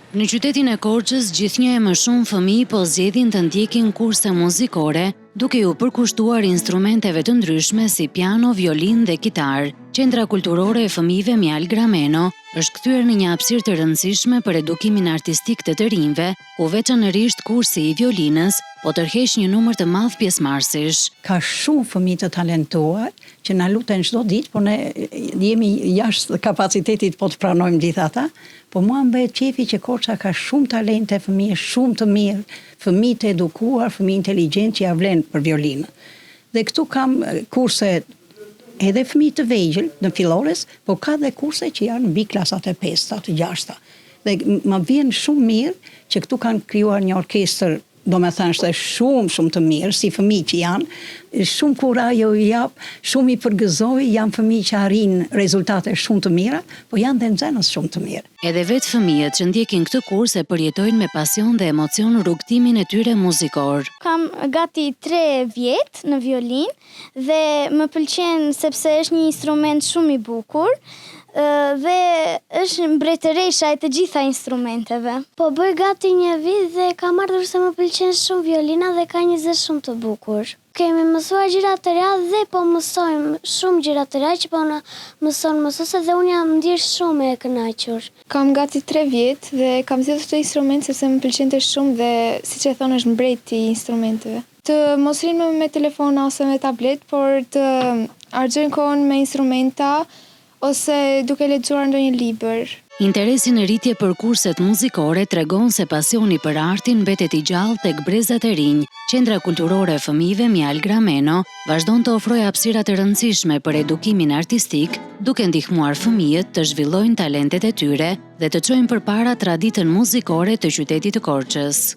Në qytetin e Korçës, gjithnjë e më shumë fëmijë po zgjedhin të ndjekin kurse muzikore, duke u përkushtuar instrumenteve të ndryshme si piano, violinë dhe kitar. Qendra Kulturore e Fëmijëve Mjal Grameno është kthyer në një hapësirë të rëndësishme për edukimin artistik të të rinjve, ku veçanërisht kursi i violinës po tërheq një numër të madh pjesëmarrësish. Ka shumë fëmijë të talentuar që na luten çdo ditë, por ne jemi jashtë kapacitetit po të pranojmë gjithë ata. Po mua më bëhet qefi që Korça ka shumë talente, fëmijë shumë të mirë, fëmijë të edukuar, fëmijë inteligjent që ja vlen për violinë. Dhe këtu kam kurse edhe fëmijë të vegjël në fillores, po ka dhe kurse që janë mbi klasat e 5-ta, të 6-ta. Dhe më vjen shumë mirë që këtu kanë krijuar një orkestër, do me thënë është shumë të mirë, si fëmijë që janë, shumë kurajë u jap, shumë i përgëzoj, janë fëmijë që arrin rezultate shumë të mira, po janë dhe nxënës shumë të mirë. Edhe vetë fëmijët që ndjekin këtë kurs e përjetojnë me pasion dhe emocion rrugtimin e tyre muzikor. Kam gati 3 vjet në violinë dhe më pëlqen sepse është një instrument shumë i bukur dhe është mbretëresha e të gjitha instrumenteve. Po bëj gati një vit dhe kam ardhur se më pëlqen shumë violina dhe ka një zë shumë të bukur. Kemi mësuar gjëra të reja dhe po mësojmë shumë gjëra të reja që po na mëson mësuese dhe unë jam ndier shumë e kënaqur. Kam gati 3 vjet dhe kam zgjedhur këtë instrument sepse më pëlqente shumë dhe siç e thonë është mbreti i instrumenteve. Të mos rrinë me telefona ose me tablet, por të harxojnë kohën me instrumenta ose duke lexuar ndonjë libër. Interesi në rritje për kurset muzikore tregon se pasioni për artin mbetet i gjallë tek brezat e rinj. Qendra Kulturore e Fëmijëve Mjal Grameno vazhdon të ofrojë hapësira të rëndësishme për edukimin artistik, duke ndihmuar fëmijët të zhvillojnë talentet e tyre dhe të çojnë përpara traditën muzikore të qytetit të Korçës.